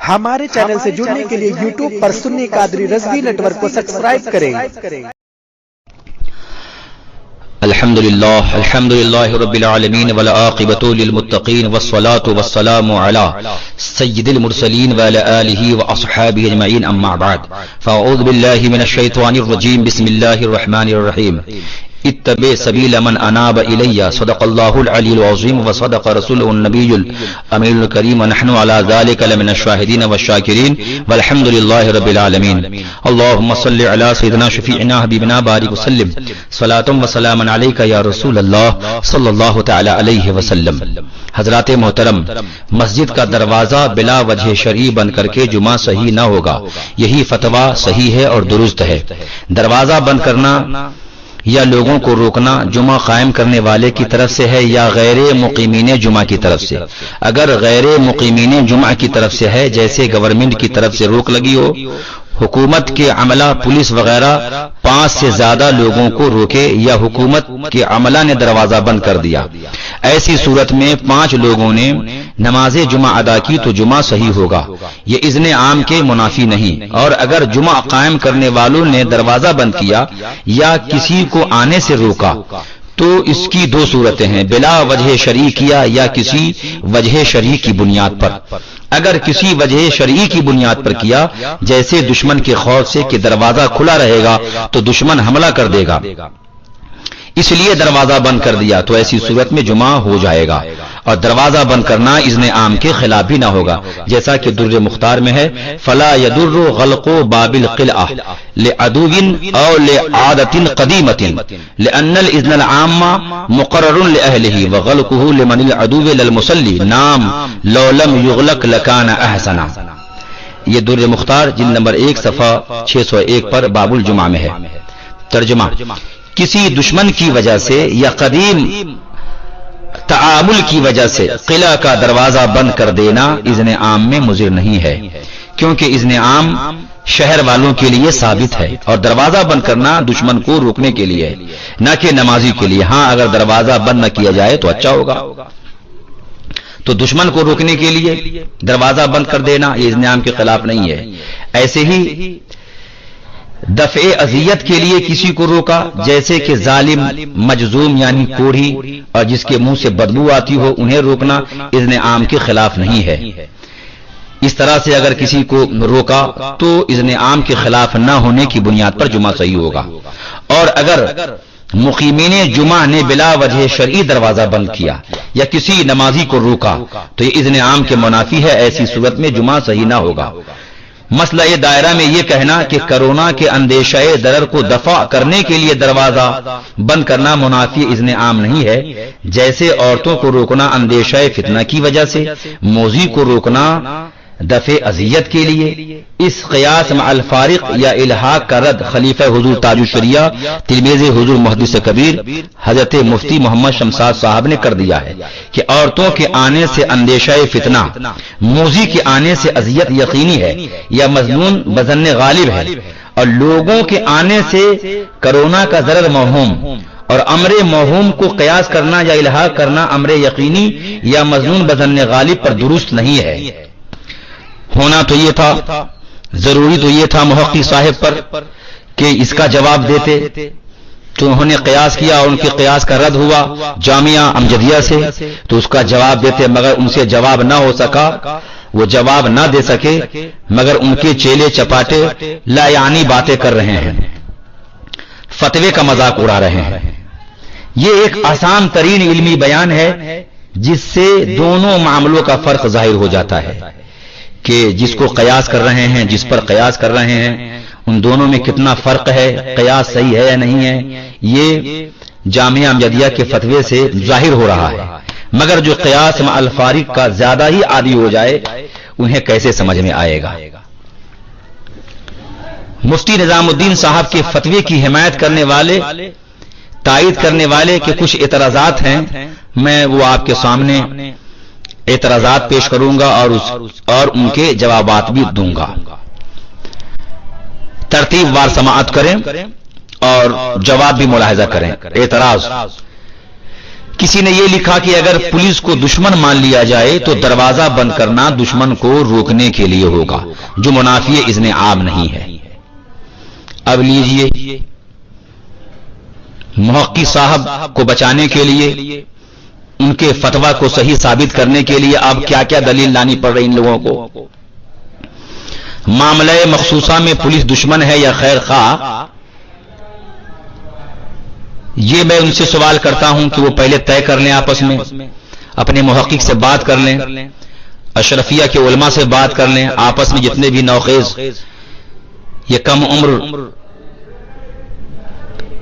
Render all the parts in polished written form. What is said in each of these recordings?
ہمارے چینل سے جڑنے کے لیے یوٹیوب پر سنی قادری رضوی نیٹ ورک کو سبسکرائب کریں۔ الحمد للہ رب العالمین والعاقبۃ للمتقین والصلاة والسلام علی سید المرسلین وعلی آلہ واصحابہ اجمعین اما بعد فاعوذ باللہ من الشیطان الرجیم بسم اللہ الرحمن الرحیم اتبع سبیل من اناب الی صدق اللہ العلی العظیم وصدق رسوله النبی الامین الکریم ونحن علی ذلک لمن الشاہدین والشاکرین والحمد للہ رب العالمین اللهم صل علی سیدنا شفیعنا حبیبنا بارک وسلم صلاۃ و سلام علیک یا رسول اللہ صلی اللہ تعالی علیہ وسلم۔ حضرات محترم، مسجد کا دروازہ بلا وجہ شرعی بند کر کے جمعہ صحیح نہ ہوگا، یہی فتویٰ صحیح ہے اور درست ہے۔ دروازہ بند کرنا یا لوگوں کو روکنا جمعہ قائم کرنے والے کی طرف سے ہے یا غیر مقیمین جمعہ کی طرف سے؟ اگر غیر مقیمین جمعہ کی طرف سے ہے، جیسے گورنمنٹ کی طرف سے روک لگی ہو، حکومت کے عملہ پولیس وغیرہ 5 سے زیادہ لوگوں کو روکے یا حکومت کے عملہ نے دروازہ بند کر دیا، ایسی صورت میں 5 لوگوں نے نماز جمعہ ادا کی تو جمعہ صحیح ہوگا، یہ اذن عام کے منافی نہیں۔ اور اگر جمعہ قائم کرنے والوں نے دروازہ بند کیا یا کسی کو آنے سے روکا تو اس کی 2 صورتیں ہیں، بلا وجہ شرعی کیا یا کسی وجہ شرعی کی بنیاد پر۔ اگر کسی وجہ شرعی کی بنیاد پر کیا، جیسے دشمن کے خوف سے کہ دروازہ کھلا رہے گا تو دشمن حملہ کر دے گا، اس لیے دروازہ بند کر دیا، تو ایسی صورت میں جمعہ ہو جائے گا۔ اور دروازہ بند کرنا اذن عام کے خلاف بھی نہ ہوگا، جیسا کہ در مختار میں ہے فلا يضر غلق باب القلعہ لعدو او لعادة قدیمة لان الاذن العام مقرر لاهله وغلقه لمن العدو للمصلي نام لو لم يغلق لكان احسنا۔ یہ در مختار جلد نمبر 1 صفحہ 601 پر باب الجمعہ میں ہے۔ ترجمہ: کسی دشمن کی وجہ سے یا قدیم تعامل کی وجہ سے قلعہ کا دروازہ بند کر دینا اذن عام میں مضر نہیں ہے، کیونکہ اذن عام شہر والوں کے لیے ثابت ہے، اور دروازہ بند کرنا دشمن کو روکنے کے لیے ہے، نہ کہ نمازی کے لیے۔ ہاں، اگر دروازہ بند نہ کیا جائے تو اچھا ہوگا، تو دشمن کو روکنے کے لیے دروازہ بند کر دینا یہ اذن عام کے خلاف نہیں ہے۔ ایسے ہی دفع اذیت کے لیے کسی کو روکا، جیسے کہ ظالم، مجذوم یعنی کوڑھی اور جس کے منہ سے بدبو آتی ہو، انہیں روکنا اذن عام کے خلاف نہیں ہے۔ اس طرح سے اگر کسی کو روکا تو اذن عام کے خلاف نہ ہونے کی بنیاد پر جمعہ صحیح ہوگا۔ اور اگر مقیمین جمعہ نے بلا وجہ شرعی دروازہ بند کیا یا کسی نمازی کو روکا تو یہ اذن عام کے منافی ہے، ایسی صورت میں جمعہ صحیح نہ ہوگا۔ مسئلہ دائرہ میں یہ کہنا کہ کرونا کے اندیشہ ضرر کو دفع کرنے کے لیے دروازہ بند کرنا منافی اذن عام نہیں ہے، جیسے عورتوں کو روکنا اندیشہ فتنہ کی وجہ سے، موذی کو روکنا دفع اذیت کے لیے۔ اس قیاس مع الفارق یا الحاق کا رد خلیفہ حضور تاج الشریعہ تلمیذ حضور محدث کبیر حضرت مفتی محمد شمساد صاحب نے کر دیا ہے کہ عورتوں کے آنے سے اندیشہ فتنہ، موذی کے آنے سے اذیت یقینی ہے یا مظنون بظن غالب ہے، اور لوگوں کے آنے سے کرونا کا ضرر موہوم، اور امر موہوم کو قیاس کرنا یا الحاق کرنا امر یقینی یا مظنون بظن غالب پر درست نہیں ہے۔ ہونا تو یہ تھا، ضروری تو یہ تھا محقق صاحب پر کہ اس کا جواب دیتے، تو انہوں نے قیاس کیا اور ان کے قیاس کا رد ہوا جامعہ امجدیہ سے، تو اس کا جواب دیتے، مگر ان سے جواب نہ ہو سکا، وہ جواب نہ دے سکے، مگر ان کے چیلے چپاٹے لا یعنی باتیں کر رہے ہیں، فتوے کا مذاق اڑا رہے ہیں۔ یہ ایک آسان ترین علمی بیان ہے جس سے دونوں معاملوں کا فرق ظاہر ہو جاتا ہے کہ جس کو قیاس کر رہے ہیں، جس پر قیاس کر رہے ہیں، ان دونوں میں کتنا فرق ہے، قیاس صحیح ہے یا نہیں ہے، یہ جامعہ امجدیہ کے فتوے سے ظاہر ہو رہا ہے۔ مگر جو قیاس مع الفارق کا زیادہ ہی عادی ہو جائے انہیں کیسے سمجھ میں آئے گا۔ مفتی نظام الدین صاحب کے فتوے کی حمایت کرنے والے، تائید کرنے والے کے کچھ اعتراضات ہیں، میں وہ آپ کے سامنے اعتراضات پیش کروں گا اور ان کے جوابات بھی دوں گا۔ ترتیب وار سماعت کریں اور جواب بھی ملاحظہ کریں۔ اعتراض: کسی نے یہ لکھا کہ اگر پولیس کو دشمن مان لیا جائے تو دروازہ بند کرنا دشمن کو روکنے کے لیے ہوگا، جو منافی اذن عام نہیں ہے۔ اب لیجئے، محقق صاحب کو بچانے کے لیے، ان کے فتویٰ کو صحیح ثابت کرنے کے لیے اب کیا کیا دلیل لانی پڑ رہی ان لوگوں کو۔ معاملہ مخصوصہ میں پولیس دشمن ہے یا خیر خواہ، یہ میں ان سے سوال کرتا ہوں کہ وہ پہلے طے کر لیں، آپس میں اپنے محقق سے بات کر لیں، اشرفیہ کے علماء سے بات کر لیں، آپس میں جتنے بھی نوخیز یہ کم عمر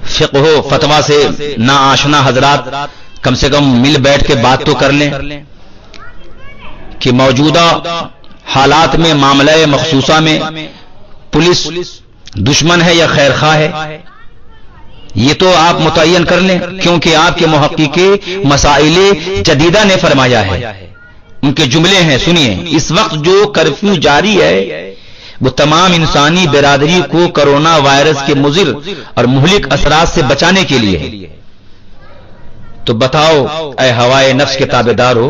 فقہ و فتویٰ سے نا آشنا حضرات کم سے کم مل بیٹھ کے بات تو کر لیں کہ موجودہ حالات میں معاملہ مخصوصہ میں پولیس دشمن ہے یا خیر خواہ ہے، یہ تو آپ متعین کر لیں، کیونکہ آپ کے محقق مسائل جدیدہ نے فرمایا ہے، ان کے جملے ہیں، سنیے۔ اس وقت جو کرفیو جاری ہے وہ تمام انسانی برادری کو کرونا وائرس کے مضر اور مہلک اثرات سے بچانے کے لیے ہے۔ تو بتاؤ اے ہوائے نفس کے تابعدارو،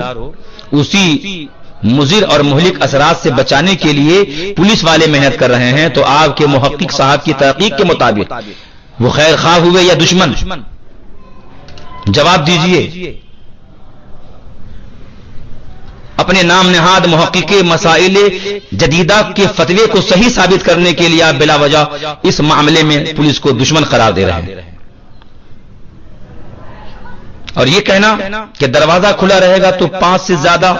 اسی مضر اور مہلک اثرات سے بچانے کے لیے پولیس والے محنت کر رہے ہیں، تو آپ کے محقق صاحب کی تحقیق کے مطابق وہ خیر خواہ ہوئے یا دشمن؟ جواب دیجئے۔ اپنے نام نہاد محقق مسائل جدیدہ کے فتوے کو صحیح ثابت کرنے کے لیے آپ بلا وجہ اس معاملے میں پولیس کو دشمن قرار دے رہے ہیں، اور یہ کہنا کہ دروازہ کھلا رہے گا تو 5 سے زیادہ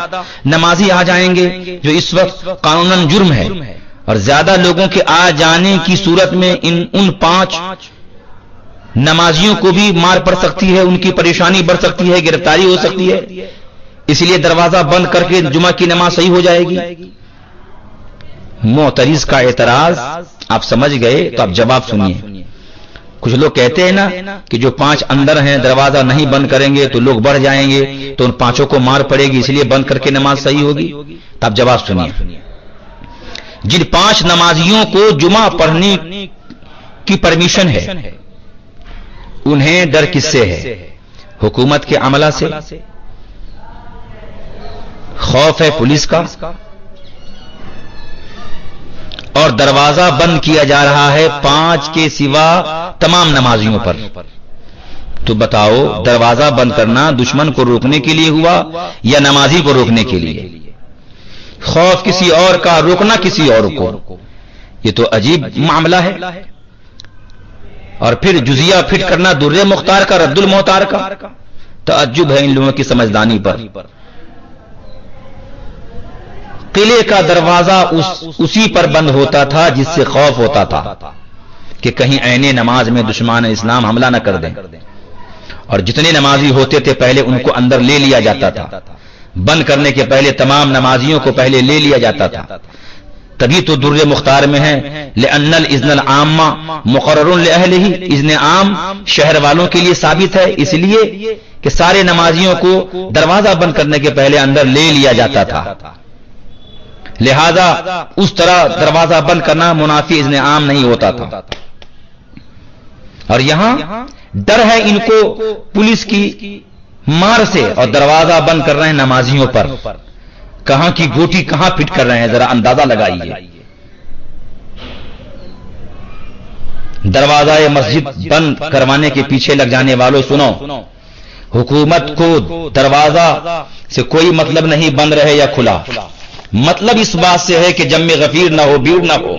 نمازی آ جائیں گے، جو اس وقت قانوناً جرم ہے، اور زیادہ لوگوں کے آ جانے کی صورت میں ان 5 نمازیوں کو بھی مار پڑ سکتی ہے، ان کی پریشانی بڑھ سکتی ہے، گرفتاری ہو سکتی ہے، اس لیے دروازہ بند کر کے جمعہ کی نماز صحیح ہو جائے گی۔ معترض کا اعتراض آپ سمجھ گئے، تو آپ جواب سنیے۔ کچھ لوگ کہتے ہیں نا کہ جو 5 اندر ہیں دروازہ نہیں بند کریں گے تو لوگ بڑھ جائیں گے، تو ان 5 کو مار پڑے گی، اس لیے بند کر کے نماز صحیح ہوگی۔ تو آپ جواب سنیے۔ جن 5 نمازیوں کو جمعہ پڑھنے کی پرمیشن ہے، انہیں ڈر کس سے ہے؟ حکومت کے عملہ سے؟ خوف ہے پولیس کا؟ اور دروازہ بند کیا جا رہا ہے 5 کے سوا تمام نمازیوں پر۔ تو بتاؤ دروازہ بند کرنا دشمن کو روکنے کے لیے ہوا یا نمازی کو روکنے کے لیے؟ خوف کسی اور کا، روکنا کسی اور کو، یہ تو عجیب معاملہ ہے۔ اور پھر جزیہ فٹ کرنا در مختار کا، رد المختار کا۔ تعجب ہے ان لوگوں کی سمجھدانی پر۔ قلعے کا دروازہ اسی پر بند ہوتا تھا جس سے خوف ہوتا تھا کہ کہیں عین نماز میں دشمن اسلام حملہ نہ کر دیں، اور جتنے نمازی ہوتے تھے پہلے ان کو اندر لے لیا جاتا تھا، بند کرنے کے پہلے تمام نمازیوں کو پہلے لے لیا جاتا تھا۔ تبھی تو در مختار میں ہے لأن الإذن العام مقرر لأهله، اذن عام شہر والوں کے لیے ثابت ہے، اس لیے کہ سارے نمازیوں کو دروازہ بند کرنے کے پہلے اندر لے لیا جاتا تھا، لہذا اس طرح دروازہ بند کرنا منافی اذن عام نہیں ہوتا تھا۔ اور یہاں ڈر ہے ان کو پولیس کی مار سے، اور دروازہ بند کر رہے ہیں نمازیوں پر۔ کہاں کی گوٹی کہاں فٹ کر رہے ہیں، ذرا اندازہ لگائیے۔ دروازہ مسجد بند کروانے کے پیچھے لگ جانے والوں، سنو، حکومت کو دروازہ سے کوئی مطلب نہیں بند رہے یا کھلا، مطلب اس بات سے ہے کہ جم غفیر نہ ہو، بھیڑ نہ ہو۔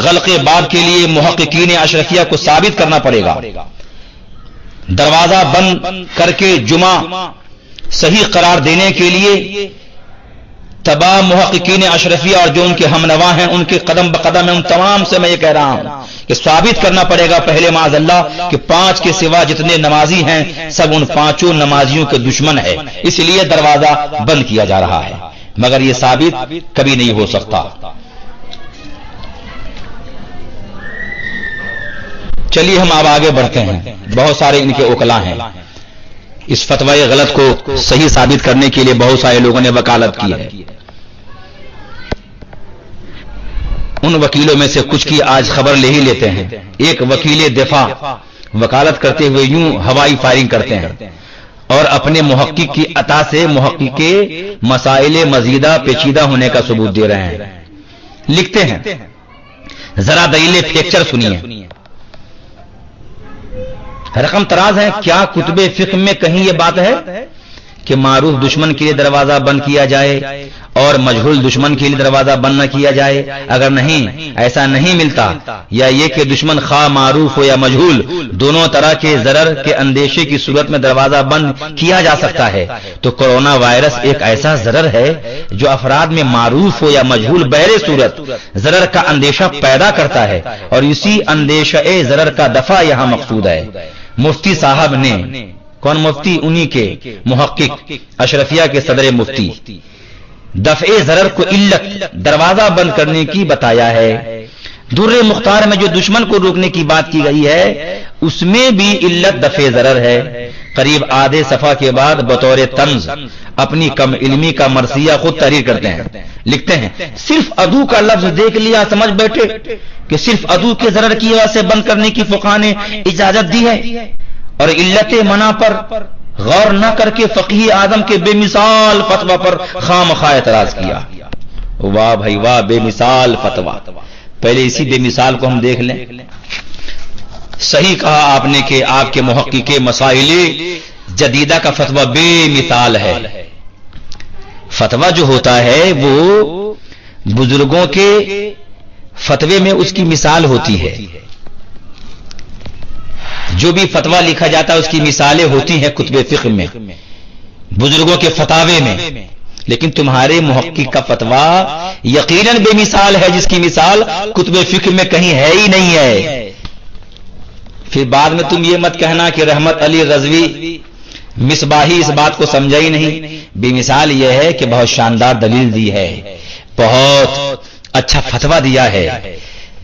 غلق باب کے لیے محققین اشرفیہ کو ثابت کرنا پڑے گا۔ دروازہ بند کر کے جمعہ صحیح قرار دینے کے لیے تمام محققین اشرفیہ اور جو ان کے ہم نوا ہیں ان کے قدم بقدم ہیں، ان تمام سے میں یہ کہہ رہا ہوں کہ ثابت کرنا پڑے گا پہلے معاذ اللہ کہ 5 کے سوا جتنے نمازی ہیں سب ان 5 نمازیوں کے دشمن ہے، اس لیے دروازہ بند کیا جا رہا ہے، مگر یہ ثابت کبھی نہیں ہو سکتا۔ چلیے ہم اب آگے بڑھتے ہیں، بہت سارے ان کے وکلا ہیں، اس فتوی غلط کو صحیح ثابت کرنے کے لیے بہت سارے لوگوں نے وکالت کی ہے۔ ان وکیلوں میں سے کچھ کی آج خبر لے ہی لیتے ہیں۔ ایک وکیل دفاع وکالت کرتے ہوئے یوں ہوائی فائرنگ کرتے ہیں اور اپنے محقق کی عطا سے محقق کے مسائل مزیدہ پیچیدہ ہونے کا ثبوت دے رہے ہیں. لکھتے ہیں ذرا دلیل فریکچر سنیے. رقم تراز ہے. کیا کتب فقہ میں کہیں یہ بات ہے کہ معروف دشمن کے لیے دروازہ بند کیا جائے اور مجہول دشمن کے لیے دروازہ بند نہ کیا جائے؟ اگر نہیں، ایسا نہیں ملتا، یا یہ کہ دشمن خواہ معروف ہو یا مجہول دونوں طرح کے ضرر کے اندیشے کی صورت میں دروازہ بند کیا جا سکتا ہے، تو کرونا وائرس ایک ایسا ضرر ہے جو افراد میں معروف ہو یا مجہول بہر صورت ضرر کا اندیشہ پیدا کرتا ہے، اور اسی اندیشہ ضرر کا دفع یہاں مقصود ہے. مفتی صاحب نے، کون مفتی؟ انہی کے محقق اشرفیہ کے صدر مفتی، دفع ضرر کو علت دروازہ بند کرنے کی بتایا ہے. در مختار میں جو دشمن کو روکنے کی بات کی گئی ہے اس میں بھی علت دفع ضرر ہے. قریب آدھے صفحہ کے بعد بطور طنز اپنی کم علمی کا مرثیہ خود تحریر کرتے ہیں. لکھتے ہیں صرف عدو کا لفظ دیکھ لیا سمجھ بیٹھے کہ صرف عدو کے ضرر کی وجہ سے بند کرنے کی فقہاء نے اجازت دی ہے، اور علت منع پر غور نہ کر کے فقیہ اعظم کے بے مثال فتویٰ پر خام خواہ اعتراض کیا. واہ بھائی واہ، بے مثال فتویٰ. پہلے اسی بے مثال کو ہم دیکھ لیں. صحیح کہا آپ نے کہ آپ کے محقق مسائل جدیدہ کا فتویٰ بے مثال ہے. فتویٰ جو ہوتا ہے وہ بزرگوں کے فتوے میں اس کی مثال ہوتی ہے. جو بھی فتویٰ لکھا جاتا ہے اس کی مثالیں ہوتی ہیں کتب فقہ میں، بزرگوں کے فتاوے میں. لیکن تمہارے محقق کا فتویٰ یقیناً بے مثال ہے، جس کی مثال کتب فقہ میں کہیں ہے ہی نہیں ہے. پھر بعد میں تم یہ مت کہنا کہ رحمت علی رضوی مصباحی اس بات کو سمجھا ہی نہیں. بے مثال یہ ہے کہ بہت شاندار دلیل دی ہے، بہت اچھا فتویٰ دیا ہے،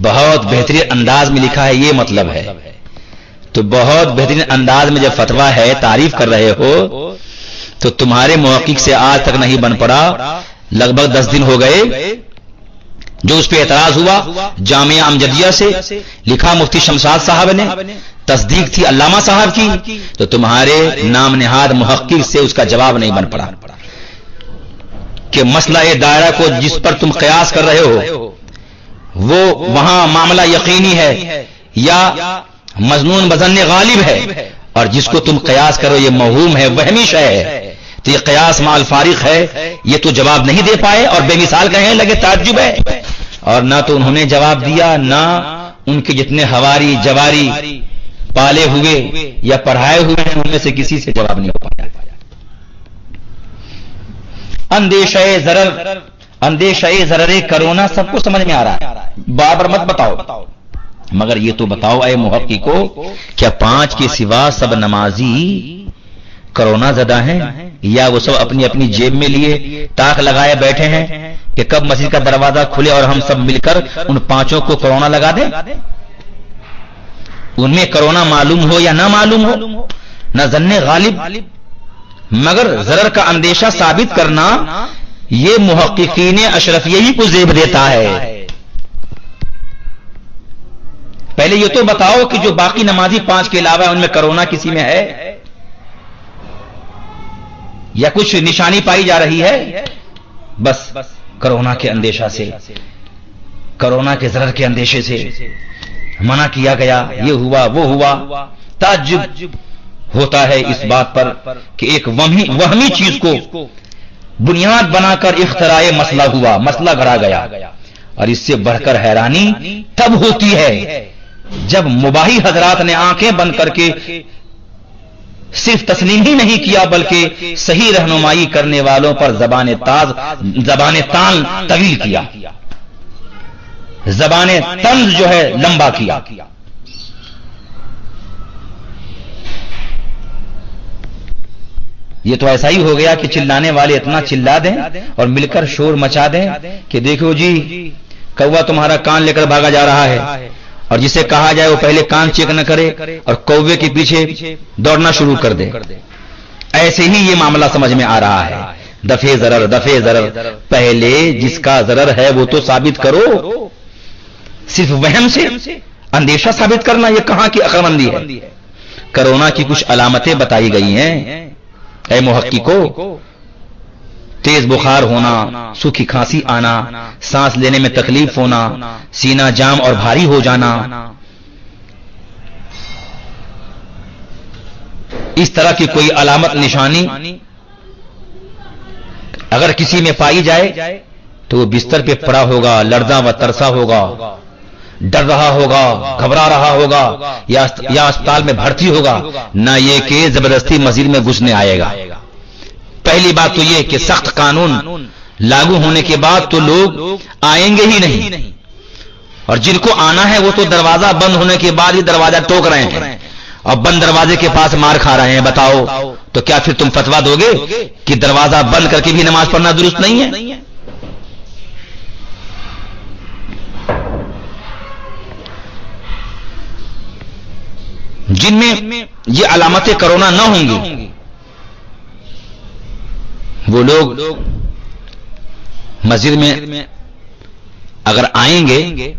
بہت بہترین انداز میں لکھا ہے، یہ مطلب ہے. تو بہت بہترین انداز میں جب فتویٰ ہے، تعریف کر رہے ہو، تو تمہارے محقق سے آج تک نہیں بن پڑا. لگ بھگ 10 دن ہو گئے جو اس پہ اعتراض ہوا. جامعہ امجدیہ سے لکھا مفتی شمشاد صاحب نے، تصدیق تھی علامہ صاحب کی، تو تمہارے نام نہاد محقق سے اس کا جواب نہیں بن پڑا کہ مسئلہ دائرہ کو جس پر تم قیاس کر رہے ہو وہ وہاں معاملہ یقینی ہے یا مظنون بظن غالب ہے، اور جس کو تم قیاس کرو یہ موہوم ہے، وہمی شے ہے، تو یہ قیاس مع الفارق ہے. یہ تو جواب نہیں دے پائے اور بے مثال کہنے لگے. تعجب ہے. اور نہ تو انہوں نے جواب دیا، نہ ان کے جتنے ہواری جواری پالے ہوئے یا پڑھائے ہوئے ہیں ان میں سے کسی سے جواب نہیں ہو پایا. اندیشہ ضرر کرونا سب کو سمجھ میں آ رہا ہے، بار بار مت بتاؤ، مگر یہ تو بتاؤ اے محقق کو، کیا 5 کے سوا سب نمازی کرونا زدہ ہیں، یا وہ سب اپنی اپنی جیب میں لیے تاک لگائے بیٹھے ہیں کہ کب مسجد کا دروازہ کھلے اور ہم سب مل کر ان 5 کو کرونا لگا دیں؟ ان میں کرونا معلوم ہو یا نہ معلوم ہو، نہ ظن غالب، مگر ضرر کا اندیشہ ثابت کرنا یہ محققین اشرفیہ ہی کو زیب دیتا ہے. پہلے یہ تو بتاؤ کہ جو باقی نمازی 5 کے علاوہ ان میں کرونا کسی میں ہے یا کچھ نشانی پائی جا رہی ہے؟ بس کرونا کے اندیشہ سے، کرونا کے ضرر کے اندیشے سے منع کیا گیا، یہ ہوا وہ ہوا. تعجب ہوتا ہے اس بات پر کہ ایک وہمی چیز کو بنیاد بنا کر اختراع مسئلہ ہوا، مسئلہ گھڑا گیا. اور اس سے بڑھ کر حیرانی تب ہوتی ہے جب مباحی حضرات نے آنکھیں بند کر کے صرف تسلیم ہی نہیں کیا بلکہ صحیح رہنمائی کرنے والوں پر زبان تان طویل کیا، زبان طنز جو ہے لمبا کیا. یہ تو ایسا ہی ہو گیا کہ چلانے والے اتنا چلا دیں اور مل کر شور مچا دیں کہ دیکھو جی کوا تمہارا کان لے کر بھاگا جا رہا ہے، اور جسے کہا جائے وہ پہلے کان چیک نہ کرے اور کوے کے پیچھے دوڑنا شروع کر دے. ایسے ہی یہ معاملہ سمجھ میں آ رہا ہے. دفع ضرر، پہلے جس کا ضرر ہے وہ تو ثابت کرو. صرف وہم سے اندیشہ ثابت کرنا یہ کہاں کی عقل مندی ہے؟ کرونا کی کچھ علامتیں بتائی گئی ہیں اے محققو، تیز بخار ہونا، سوکھی کھانسی آنا، سانس لینے میں تکلیف ہونا، سینہ جام اور بھاری ہو جانا، اس طرح کی کوئی علامت نشانی اگر کسی میں پائی جائے تو وہ بستر پہ پڑا ہوگا، لرزاں و ترسا ہوگا، ڈر رہا ہوگا، گھبرا رہا ہوگا، یا اسپتال میں بھرتی ہوگا، نہ یہ کہ زبردستی مسجد میں گھسنے آئے گا۔ پہلی بات تو یہ کہ سخت قانون لاگو ہونے کے بعد تو لوگ آئیں گے ہی نہیں، اور جن کو آنا ہے وہ تو دروازہ بند ہونے کے بعد ہی دروازہ ٹوک رہے ہیں اور بند دروازے کے پاس مار کھا رہے ہیں۔ بتاؤ تو کیا پھر تم فتوا دو گے کہ دروازہ بند کر کے بھی نماز پڑھنا درست نہیں ہے؟ جن میں یہ علامتیں کرونا نہ ہوں گی وہ لوگ مسجد میں اگر آئیں گے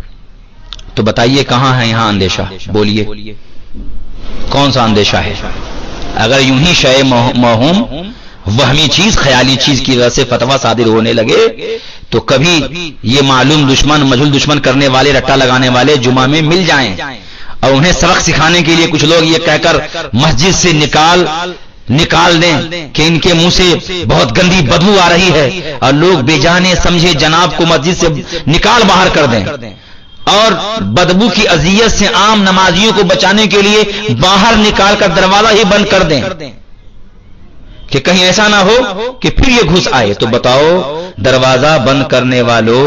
تو بتائیے کہاں ہے یہاں اندیشہ؟ بولیے کون سا اندیشہ ہے؟ اگر یوں ہی شے موہوم وہمی چیز، خیالی چیز کی وجہ سے فتویٰ صادر ہونے لگے تو کبھی یہ معلوم دشمن، مجہول دشمن کرنے والے، رٹا لگانے والے جمعہ میں مل جائیں اور انہیں سبق سکھانے کے لیے کچھ لوگ یہ کہہ کر مسجد سے نکال دیں کہ ان کے منہ سے بہت گندی بدبو آ رہی ہے، اور لوگ بے جانے سمجھے جناب کو مسجد سے نکال باہر کر دیں، اور بدبو کی اذیت سے عام نمازیوں کو بچانے کے لیے باہر نکال کر دروازہ ہی بند کر دیں کہ کہیں ایسا نہ ہو کہ پھر یہ گھس آئے۔ تو بتاؤ دروازہ بند کرنے والوں،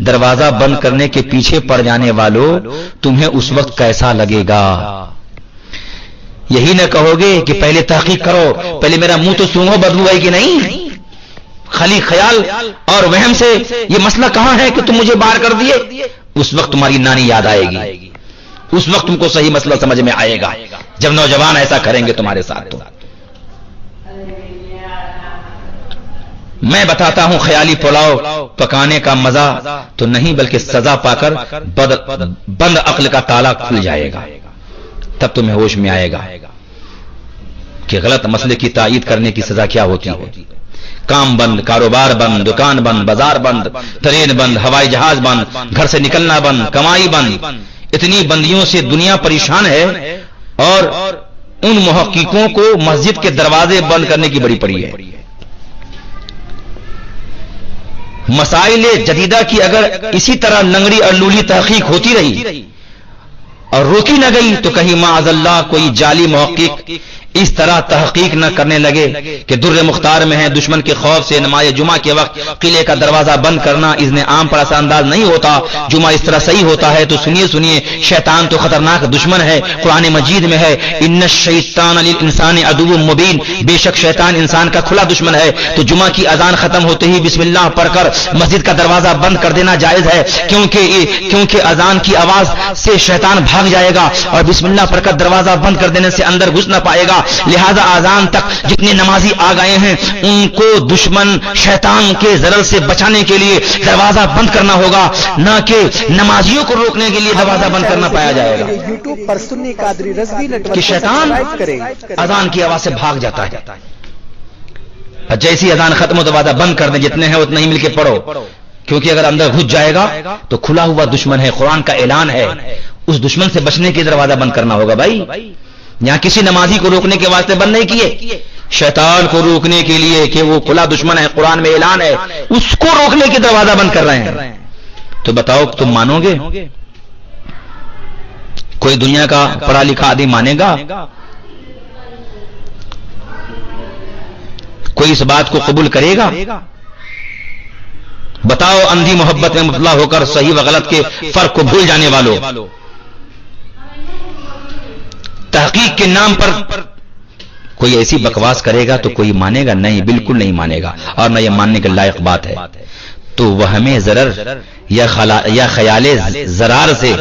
دروازہ بند کرنے کے پیچھے پڑ جانے والوں، تمہیں اس وقت کیسا لگے گا؟ یہی نہ کہو گے کہ پہلے تحقیق کرو، پہلے میرا منہ تو سونگو بدبو ہے کہ نہیں؟ خالی خیال اور وہم سے یہ مسئلہ کہاں ہے کہ تم مجھے باہر کر دیے؟ اس وقت تمہاری نانی یاد آئے گی، اس وقت تم کو صحیح مسئلہ سمجھ میں آئے گا، جب نوجوان ایسا کریں گے تمہارے ساتھ۔ تو میں بتاتا ہوں خیالی پلاؤ پکانے کا مزہ تو نہیں بلکہ سزا پا کر بند عقل کا تالا کھل جائے گا، تب تمہیں ہوش میں آئے گا کہ غلط مسئلے کی تائید کرنے کی سزا کیا ہوتی ہے۔ کام بند، کاروبار بند، دکان بند، بازار بند، ٹرین بند، ہوائی جہاز بند، گھر سے نکلنا بند، کمائی بند، اتنی بندیوں سے دنیا پریشان ہے، اور ان محققوں کو مسجد کے دروازے بند کرنے کی بڑی پڑی ہے۔ مسائل جدیدہ کی اگر اسی طرح لنگڑی اور لولی تحقیق ہوتی رہی اور روکی نہ گئی تو کہیں معاذ اللہ کوئی جعلی محقق اس طرح تحقیق نہ کرنے لگے کہ در مختار میں ہے، دشمن کے خوف سے نماز جمعہ کے وقت قلعے کا دروازہ بند کرنا اذن عام پر اثر انداز نہیں ہوتا، جمعہ اس طرح صحیح ہوتا ہے۔ تو سنیے شیطان تو خطرناک دشمن ہے، قرآن مجید میں ہے ان الشیطان للانسان عدو مبین، بے شک شیطان انسان کا کھلا دشمن ہے۔ تو جمعہ کی اذان ختم ہوتے ہی بسم اللہ پڑھ کر مسجد کا دروازہ بند کر دینا جائز ہے، کیونکہ اذان کی آواز سے شیطان بھاگ جائے گا، اور بسم اللہ پڑھ کر دروازہ بند کر دینے سے اندر گھس نہ پائے گا۔ لہذا اذان تک جتنے نمازی آ گئے ہیں ان کو دشمن شیطان کے ضرر سے بچانے کے لیے دروازہ بند کرنا ہوگا، نہ کہ نمازیوں کو روکنے کے لیے دروازہ بند کرنا پایا جائے گا یوٹیوب پر سنی قادری رضوی نیٹ ورک کہ شیطان اذان کی آواز سے بھاگ جاتا ہے۔ جیسی اذان ختم ہو دروازہ بند کر دیں، جتنے ہیں اتنے ہی مل کے پڑھو، کیونکہ اگر اندر گھس جائے گا تو کھلا ہوا دشمن ہے، قرآن کا اعلان ہے، اس دشمن سے بچنے کے دروازہ بند کرنا ہوگا۔ بھائی یہاں کسی نمازی کو روکنے کے واسطے بند نہیں کیے، شیطان کو روکنے کے لیے کہ وہ کھلا دشمن ہے، قرآن میں اعلان ہے، اس کو روکنے کے دروازہ بند کر رہے ہیں۔ تو بتاؤ تم مانو گے؟ کوئی دنیا کا پڑھا لکھا آدمی مانے گا؟ کوئی اس بات کو قبول کرے گا؟ بتاؤ اندھی محبت میں مبتلا ہو کر صحیح و غلط کے فرق کو بھول جانے والوں، تحقیق کے نام پر کوئی ایسی بکواس کرے گا تو کوئی مانے گا؟ نہیں، بالکل نہیں مانے گا، اور نہ یہ ماننے کے لائق بات ہے۔ تو وہ ہمیں ضرر یا خیال ضرار سے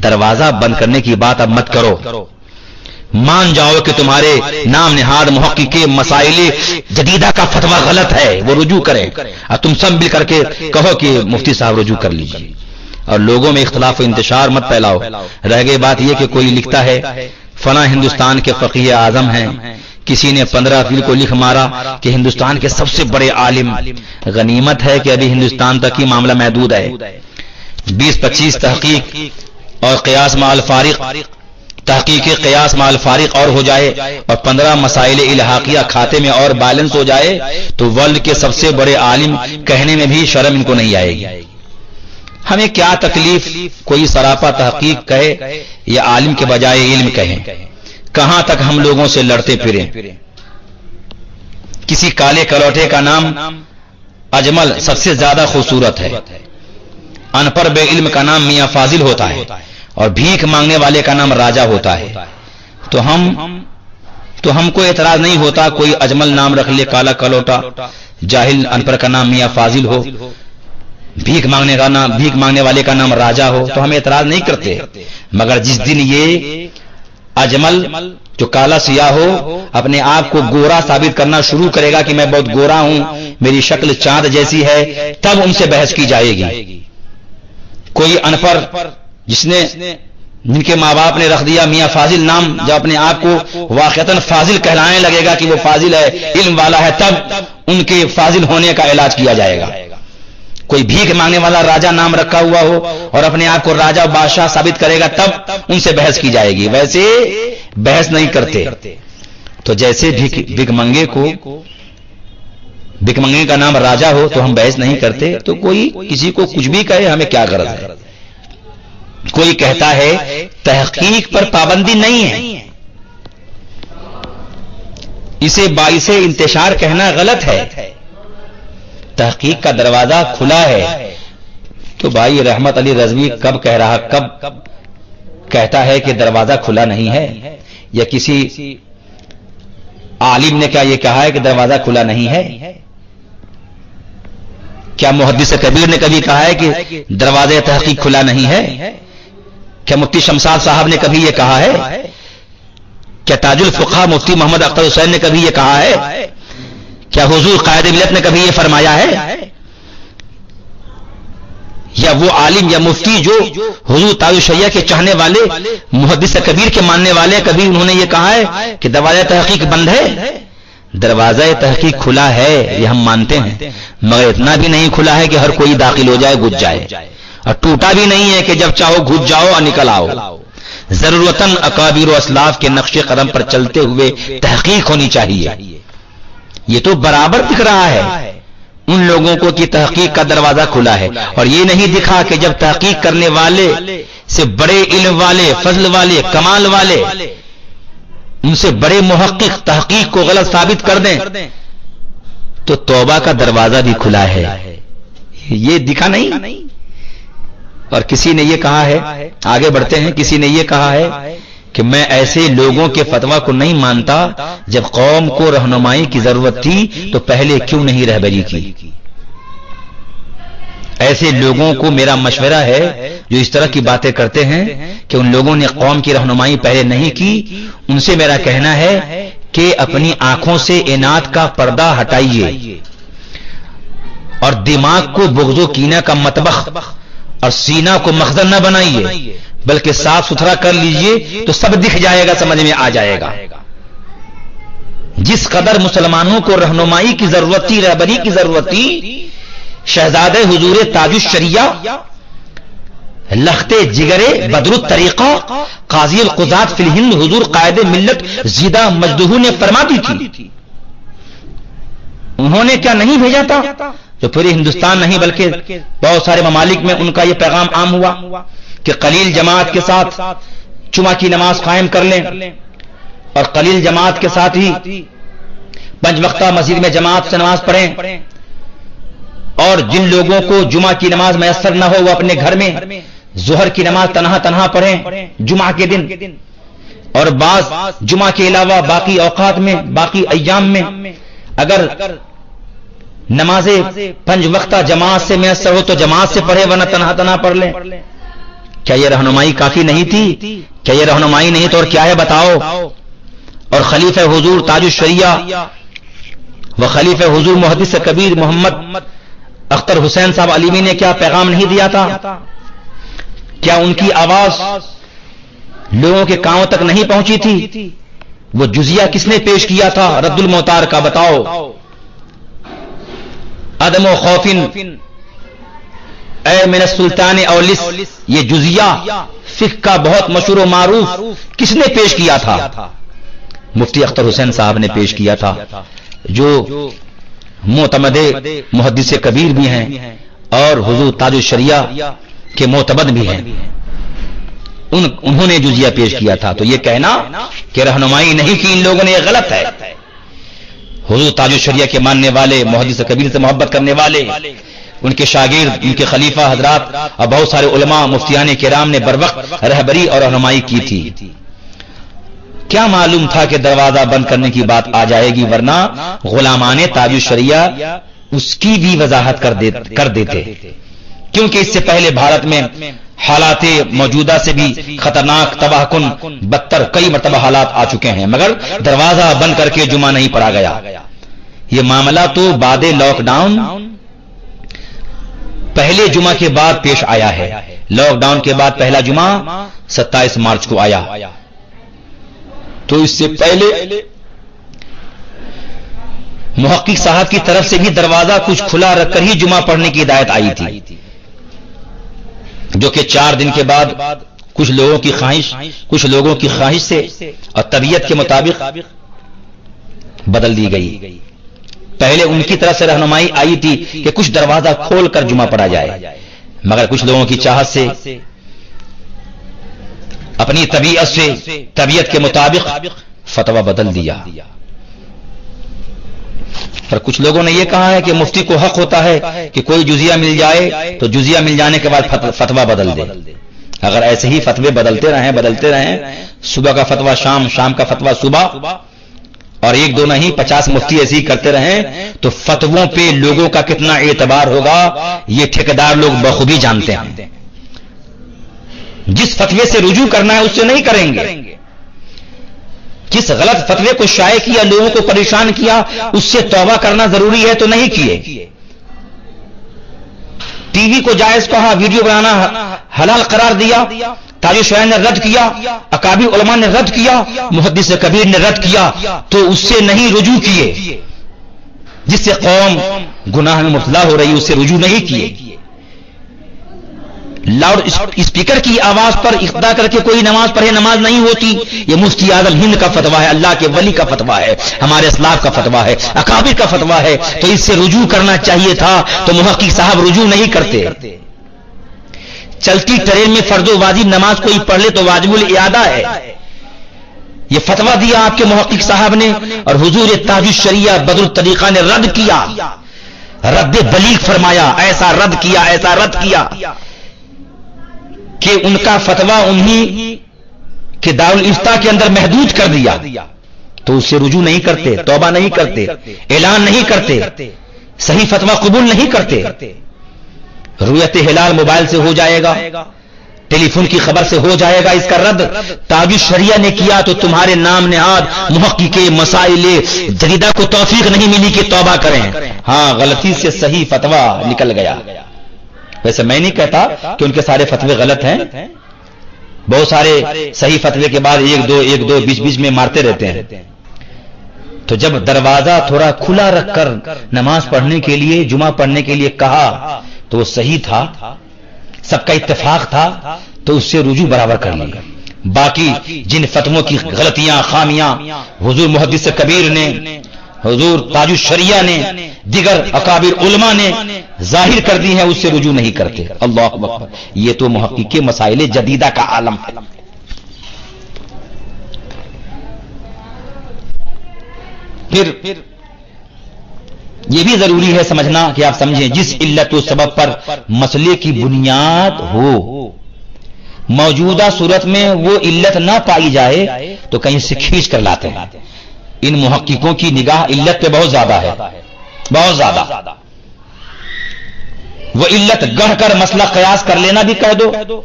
دروازہ بند کرنے کی بات اب مت کرو، مان جاؤ کہ تمہارے نام نہاد محقق کے مسائل جدیدہ کا فتویٰ غلط ہے، وہ رجوع کریں، اور تم سب مل کر کے کہو کہ مفتی صاحب رجوع کر لیجیے، اور لوگوں میں اختلاف و انتشار مت پھیلاؤ۔ رہ گئی بات یہ کہ کوئی لکھتا ہے فلاں ہندوستان کے فقیہ اعظم ہیں، کسی نے 15 اپریل کو لکھ مارا کہ ہندوستان کے سب سے بڑے عالم. غنیمت ہے کہ ابھی ہندوستان تک ہی معاملہ محدود ہے. 20-25 تحقیق اور قیاس مع الفارق، تحقیق قیاس مع الفارق اور ہو جائے اور 15 مسائل الحاقیہ کھاتے میں اور بیلنس ہو جائے تو ورلڈ کے سب سے بڑے عالم کہنے میں بھی شرم ان کو نہیں آئے گی. ہمیں کیا تکلیف کوئی سراپا تحقیق کہے یا عالم کے بجائے علم کہیں؟ کہاں تک ہم لوگوں سے لڑتے پھریں؟ کسی کالے کلوٹے کا نام اجمل سب سے زیادہ خوبصورت ہے، ان پڑھ بے علم کا نام میاں فاضل ہوتا ہے، اور بھیک مانگنے والے کا نام راجا ہوتا ہے. تو ہم کو اعتراض نہیں ہوتا کوئی اجمل نام رکھ لے، کالا کلوٹا جاہل ان پڑھ کا نام میاں فاضل ہو، بھیک مانگنے والے کا نام راجا ہو، تو ہم اعتراض نہیں کرتے. مگر جس دن یہ اجمل جو کالا سیاہ ہو اپنے آپ کو گورا ثابت کرنا شروع کرے گا کہ میں بہت گورا ہوں، میری شکل چاند جیسی ہے، تب ان سے بحث کی جائے گی. کوئی ان پڑھ جن کے ماں باپ نے رکھ دیا میاں فاضل نام، جب اپنے آپ کو واقعتاً فاضل کہلانے لگے گا کہ وہ فاضل ہے، علم والا ہے، تب ان کے فاضل ہونے کا علاج کیا جائے گا. کوئی بھیک مانگنے والا راجا نام رکھا ہوا ہو اور اپنے آپ کو راجا بادشاہ ثابت کرے گا، تب ان سے بحث کی جائے گی. ویسے بحث نہیں کرتے. تو جیسے بھیک منگے کا نام راجا ہو تو ہم بحث نہیں کرتے. تو کوئی کسی کو کچھ بھی کہے، ہمیں کیا غرض ہے؟ کوئی کہتا ہے تحقیق پر پابندی نہیں ہے، اسے باعث انتشار کہنا غلط ہے. تحقیق کا دروازہ کھلا ہے. تو بھائی رحمت علی رضوی کب کہتا ہے کہ دروازہ کھلا نہیں ہے؟ یا کسی عالم نے کیا یہ کہا ہے کہ دروازہ کھلا نہیں ہے؟ کیا محدث کبیر نے کبھی کہا ہے کہ دروازہ تحقیق کھلا نہیں ہے؟ کیا مفتی شمشاد صاحب نے کبھی یہ کہا ہے؟ کیا تاج الفقہاء مفتی محمد اختر حسین نے کبھی یہ کہا ہے؟ کیا حضور قائد ملت نے کبھی یہ فرمایا ہے؟ یا وہ عالم یا مفتی جو حضور تاج الشریعہ کے چاہنے والے، محدث کبیر کے ماننے والے، کبھی انہوں نے یہ کہا ہے کہ دروازہ تحقیق بند ہے؟ دروازہ تحقیق کھلا ہے، یہ ہم مانتے ہیں، مگر اتنا بھی نہیں کھلا ہے کہ ہر کوئی داخل ہو جائے، گھس جائے، اور ٹوٹا بھی نہیں ہے کہ جب چاہو گھس جاؤ اور نکل آؤ. ضرورتاً اکابر و اسلاف کے نقش قدم پر چلتے ہوئے تحقیق ہونی چاہیے. یہ تو برابر دکھ رہا ہے ان لوگوں کو کہ تحقیق کا دروازہ کھلا ہے، اور یہ نہیں دکھا کہ جب تحقیق کرنے والے سے بڑے علم والے، فضل والے، کمال والے، ان سے بڑے محقق تحقیق کو غلط ثابت کر دیں تو توبہ کا دروازہ بھی کھلا ہے. یہ دکھا نہیں. اور کسی نے یہ کہا ہے، آگے بڑھتے ہیں، کسی نے یہ کہا ہے کہ میں ایسے لوگوں کے فتویٰ کو نہیں مانتا، جب قوم کو رہنمائی کی ضرورت تھی تو پہلے کیوں نہیں رہبری کی؟ ایسے لوگوں کو میرا مشورہ ہے جو اس طرح کی باتیں کرتے ہیں کہ ان لوگوں نے قوم کی رہنمائی پہلے نہیں کی، ان سے میرا کہنا ہے کہ اپنی آنکھوں سے عناد کا پردہ ہٹائیے اور دماغ کو بغض و کینہ کا مطبخ اور سینہ کو مخزن نہ بنائیے، بلکہ صاف ستھرا کر لیجئے تو سب دکھ جائے گا، سمجھ میں آ جائے گا. جس قدر مسلمانوں کو رہنمائی کی ضرورت تھی، رہبری کی ضرورت تھی، شہزادے حضور تاج الشریعہ، لخت جگرے بدر الطریقہ، قاضی القضات فی الہند حضور قائد ملت زیدہ مجدہو نے فرما دی تھی. انہوں نے کیا نہیں بھیجا تھا؟ جو پورے ہندوستان نہیں بلکہ بہت سارے ممالک میں ان کا یہ پیغام عام ہوا کہ قلیل جماعت کے ساتھ جمعہ کی نماز قائم کر لیں، اور قلیل جماعت کے ساتھ ہی 5 وقتہ مسجد میں جماعت سے نماز پڑھیں، اور جن لوگوں کو جمعہ کی نماز میسر نہ ہو وہ اپنے گھر میں ظہر کی نماز تنہا پڑھیں جمعہ کے دن، اور بعض جمعہ کے علاوہ باقی اوقات میں، باقی ایام میں اگر نماز 5 وقتہ جماعت سے میسر ہو تو جماعت سے پڑھے، ورنہ تنہا پڑھ لیں. کیا یہ رہنمائی کافی نہیں تھی؟ کیا یہ رہنمائی نہیں تو اور کیا ہے بتاؤ؟ اور خلیفہ حضور تاج الشریعہ و خلیفہ حضور محدث کبیر محمد اختر حسین صاحب علیمی نے کیا پیغام نہیں دیا تھا؟ کیا ان کی آواز لوگوں کے کانوں تک نہیں پہنچی تھی؟ وہ جزیہ کس نے پیش کیا تھا رد المحتار کا؟ بتاؤ. عدم و خوفن اے من السلطان اولس، یہ جزیہ فقہ کا بہت مشہور و معروف کس نے پیش کیا تھا؟ مفتی اختر حسین صاحب نے پیش کیا تھا، جو معتمد محدث کبیر بھی ہیں اور حضور تاج الشریعہ کے معتمد بھی ہیں. انہوں نے جزیہ پیش کیا تھا. تو یہ کہنا کہ رہنمائی نہیں کی ان لوگوں نے، یہ غلط ہے. حضور تاج الشریعہ کے ماننے والے، محدث کبیر سے محبت کرنے والے، ان کے شاگرد، ان کے خلیفہ حضرات اور بہت سارے علماء مفتیان کرام نے بروقت رہبری اور رہنمائی کی تھی. کیا معلوم تھا کہ دروازہ بند کرنے کی بات آ جائے گی؟ ورنہ غلامان تاج الشریعہ اس کی بھی وضاحت کر دیتے، کیونکہ اس سے پہلے بھارت میں حالات موجودہ سے بھی خطرناک، تباہ کن، بدتر کئی مرتبہ حالات آ چکے ہیں، مگر دروازہ بند کر کے جمعہ نہیں پڑھا گیا. یہ معاملہ تو بعد لاک ڈاؤن پہلے جمعہ کے بعد پیش آیا ہے. لاک ڈاؤن کے بعد پہلا جمعہ 27 مارچ کو آیا، تو اس سے پہلے محقق صاحب کی طرف سے بھی دروازہ کچھ کھلا رکھ کر ہی جمعہ پڑھنے کی ہدایت آئی تھی، جو کہ 4 دن کے بعد کچھ لوگوں کی خواہش سے اور طبیعت کے مطابق بدل دی گئی. پہلے ان کی طرف سے رہنمائی آئی تھی کہ کچھ دروازہ کھول کر جمعہ پڑھا جائے، مگر کچھ لوگوں کی چاہت سے، اپنی طبیعت کے مطابق فتویٰ بدل دیا. پر کچھ لوگوں نے یہ کہا ہے کہ مفتی کو حق ہوتا ہے کہ کوئی جزیہ مل جائے تو جزیہ مل جانے کے بعد فتویٰ بدل دے. اگر ایسے ہی فتوے بدلتے رہیں، صبح کا فتویٰ شام کا فتویٰ صبح، اور 1-2 نہیں 50 مفتی ایسے ہی کرتے رہیں، تو فتووں پہ لوگوں کا کتنا اعتبار ہوگا یہ ٹھیکیدار لوگ بخوبی جانتے ہیں. جس فتوے سے رجوع کرنا ہے اس سے نہیں کریں گے. جس غلط فتوے کو شائع کیا، لوگوں کو پریشان کیا، اس سے توبہ کرنا ضروری ہے تو نہیں کیے. ٹی وی کو جائز کہا، ویڈیو بنانا حلال قرار دیا، تاج الشریعہ نے رد کیا، اکابر علماء نے رد کیا، محدث کبیر نے رد کیا، تو اس سے نہیں رجوع کیے. جس سے قوم گناہ میں مبتلا ہو رہی اس سے رجوع نہیں کیے. لاؤڈ اسپیکر کی آواز پر اقتدا کر کے کوئی نماز پڑھے، نماز نہیں ہوتی. یہ مفتی اعظم ہند کا فتویٰ ہے، اللہ کے ولی کا فتویٰ ہے، ہمارے اسلاف کا فتویٰ ہے، اکابر کا فتویٰ ہے. تو اس سے رجوع کرنا چاہیے تھا، تو محقق صاحب رجوع نہیں کرتے. چلتی ٹرین میں فرض و واجب نماز کوئی پڑھ لے تو واجب الاعادہ ہے. یہ فتویٰ دیا آپ کے محقق صاحب نے، اور حضور تاج الشریعہ بدر الطریقہ نے رد کیا، رد بلیغ فرمایا. ایسا رد کیا کہ ان کا فتویٰ انہی کہ دارالافتاء کے اندر محدود کر دیا. تو اس سے رجوع نہیں کرتے، توبہ نہیں کرتے، اعلان نہیں کرتے، صحیح فتویٰ قبول نہیں کرتے. رؤیت ہلال موبائل سے ہو جائے گا، ٹیلی فون کی خبر سے ہو جائے گا، اس کا رد تاج الشریعہ نے کیا، تو تمہارے نام نہاد محقق مسائل جدیدہ کو توفیق نہیں ملی کہ توبہ کریں. ہاں، غلطی سے صحیح فتویٰ نکل گیا. ویسے میں نہیں کہتا کہ ان کے سارے فتوے غلط ہیں، بہت سارے صحیح فتوے کے بعد ایک دو بیچ میں مارتے رہتے ہیں. تو جب دروازہ تھوڑا کھلا رکھ کر نماز پڑھنے کے لیے، جمعہ پڑھنے کے لیے کہا تو وہ صحیح تھا، سب کا اتفاق تھا، تو اس سے رجوع برابر کر لی. باقی جن فتووں کی غلطیاں، خامیاں حضور محدث کبیر نے، حضور تاج الشریعہ نے، دیگر اکابر علماء نے ظاہر کر دی ہیں، اس سے رجوع نہیں کرتے. اللہ اکبر. یہ تو محقق کے مسائل جدیدہ کا عالم ہے. پھر یہ بھی ضروری ہے سمجھنا کہ آپ سمجھیں، جس علت و سبب پر مسئلے کی بنیاد ہو، موجودہ صورت میں وہ علت نہ پائی جائے تو کہیں سے کھینچ کر لاتے ہیں. ان محققوں کی نگاہ علت پہ بہت زیادہ ہے، بہت زیادہ. وہ علت گڑھ کر مسئلہ قیاس کر لینا بھی کہہ دو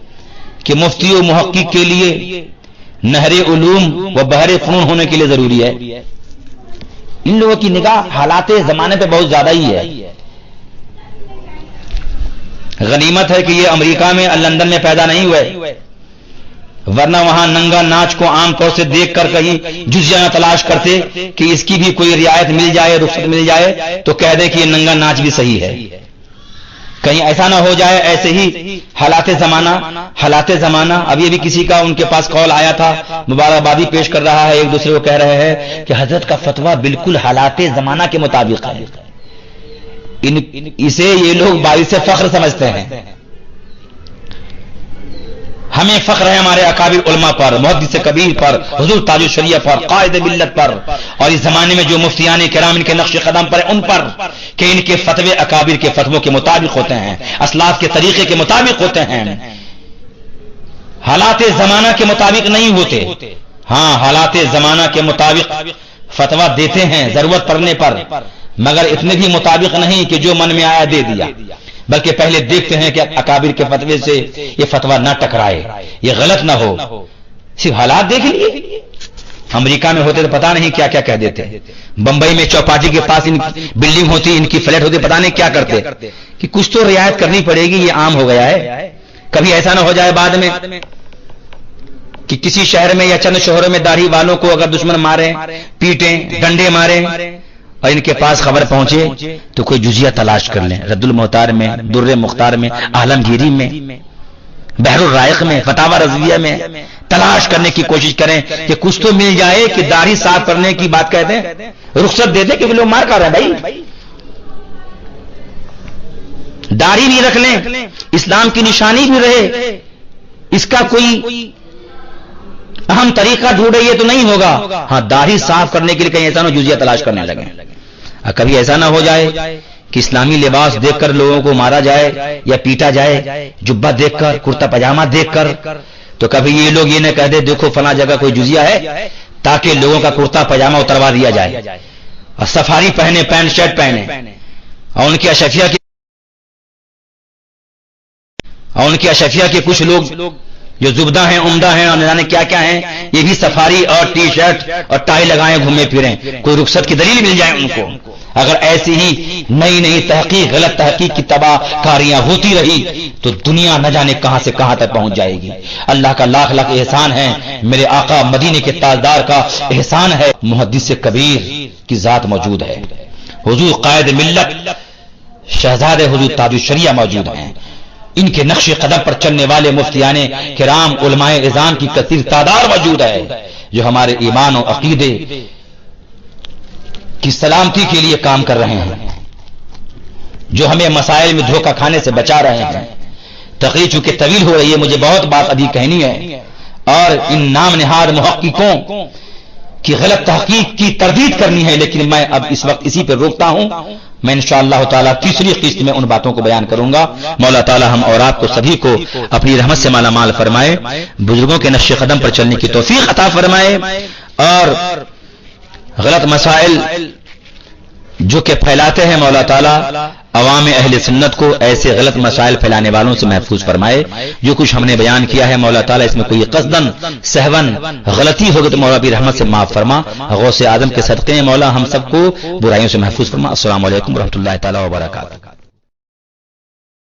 کہ مفتی و محقق کے لیے نہر علوم و بحر فنون ہونے کے لیے ضروری ہے. ان لوگوں کی نگاہ حالات زمانے پہ بہت زیادہ ہی ہے. غنیمت ہے کہ یہ امریکہ میں، لندن میں پیدا نہیں ہوئے، ورنہ وہاں ننگا ناچ کو عام طور سے دیکھ کر کہیں جزیہ نہ تلاش کرتے کہ اس کی بھی کوئی رعایت مل جائے، رخصت مل جائے تو کہہ دیں کہ یہ ننگا ناچ بھی صحیح ہے. کہیں ایسا نہ ہو جائے ایسے ہی حالات زمانہ. ابھی بھی کسی کا ان کے پاس کال آیا تھا، مبارکبادی پیش کر رہا ہے، ایک دوسرے کو کہہ رہے ہیں کہ حضرت کا فتویٰ بالکل حالات زمانہ کے مطابق ہے. اسے یہ لوگ باعث فخر سمجھتے ہیں. ہمیں فخر ہے ہمارے اکابر علماء پر، محدث کبیر پر، حضور تاج الشریعہ پر، قائد ملت پر، اور اس زمانے میں جو مفتیان کرام ان کے نقش قدم پر ان پر، کہ ان کے فتوے اکابر کے فتووں کے مطابق ہوتے ہیں، اسلاف کے طریقے کے مطابق ہوتے ہیں، حالات زمانہ کے مطابق نہیں ہوتے. ہاں حالات زمانہ کے مطابق فتویٰ دیتے ہیں ضرورت پڑنے پر، مگر اتنے بھی مطابق نہیں کہ جو من میں آیا دے دیا، بلکہ پہلے دیکھتے ہیں کہ اکابر کے فتوے سے یہ فتویٰ نہ ٹکرائے، یہ غلط نہ ہو. صرف حالات دیکھ لیے. امریکہ میں ہوتے تو پتہ نہیں کیا کیا کہہ دیتے. بمبئی میں چوپاٹی کے پاس ان بلڈنگ ہوتی، ان کی فلیٹ ہوتی، پتہ نہیں کیا کرتے کہ کچھ تو رعایت کرنی پڑے گی، یہ عام ہو گیا ہے. کبھی ایسا نہ ہو جائے بعد میں کہ کسی شہر میں یا چند شہروں میں داڑھی والوں کو اگر دشمن مارے، پیٹیں، ڈنڈے مارے، اور ان کے پاس خبر پہنچے تو کوئی جزیہ تلاش کر لیں. رد المختار میں، در مختار میں، عالمگیری میں، بحر الرائق میں، فتاوی رضویہ میں تلاش کرنے کی کوشش کریں کہ کچھ تو مل جائے کہ داڑھی صاف کرنے کی بات کہتے ہیں، رخصت دے دیں کہ وہ لوگ مار کر رہے ہیں. بھائی داڑھی بھی رکھ لیں، اسلام کی نشانی بھی رہے، اس کا کوئی اہم طریقہ ڈھونڈے یہ تو نہیں ہوگا. ہاں داڑھی صاف کرنے کے لیے کہیں ایسا نہ جزیہ تلاش کرنے لگے. کبھی ایسا نہ ہو جائے کہ اسلامی لباس دیکھ کر لوگوں کو مارا جائے یا پیٹا جائے، جبہ دیکھ کر، کرتا پاجامہ دیکھ کر، تو کبھی یہ لوگ یہ نہ کہہ دے دیکھو فلاں جگہ کوئی جزیہ ہے، تاکہ لوگوں کا کرتا پاجامہ اتروا دیا جائے اور سفاری پہنے، پینٹ شرٹ پہنے، اور ان کی اشفیہ کے کچھ لوگ جو زبدہ ہیں، عمدہ ہیں، اور نہ جانے کیا کیا ہیں، یہ بھی سفاری اور ٹی شرٹ اور ٹائی لگائیں گھومے پھریں. کوئی رخصت کی دلیل مل جائے ان کو. اگر ایسی ہی نئی تحقیق، غلط تحقیق کی تباہ کاریاں ہوتی رہی تو دنیا نہ جانے کہاں سے کہاں تک پہنچ جائے گی. اللہ کا لاکھ لاکھ احسان ہے، میرے آقا مدینے کے تاجدار کا احسان ہے، محدث کبیر کی ذات موجود ہے، حضور قائد ملت شہزادے حضور تاج الشریعہ موجود ہیں. ان کے نقش قدم پر چلنے والے مفتیان کرام، علماء اعظام کی کثیر تعداد موجود ہے، جو ہمارے ایمان و عقیدے کی سلامتی کے لیے کام کر رہے ہیں، جو ہمیں مسائل میں دھوکہ کھانے سے بچا رہے ہیں. تقریر چونکہ طویل ہو رہی ہے، مجھے بہت بات ابھی کہنی ہے، اور ان نام نہاد محققوں کی غلط تحقیق کی تردید کرنی ہے، لیکن میں اب اس وقت اسی پہ روکتا ہوں. میں انشاءاللہ تعالیٰ تیسری قسط میں ان باتوں کو بیان کروں گا. مولا تعالیٰ ہم اور آپ کو سبھی کو اپنی رحمت سے مالا مال فرمائے، بزرگوں کے نقش قدم پر چلنے کی توفیق عطا فرمائے، اور غلط مسائل جو کہ پھیلاتے ہیں مولا تعالیٰ عوام اہل سنت کو ایسے غلط مسائل پھیلانے والوں سے محفوظ فرمائے. جو کچھ ہم نے بیان کیا ہے مولا تعالیٰ اس میں کوئی قصدن سہون غلطی ہوگی تو مولا بھی رحمت سے معاف فرما. غوث اعظم کے صدقے مولا ہم سب کو برائیوں سے محفوظ فرما. السلام علیکم ورحمۃ اللہ تعالیٰ وبرکاتہ.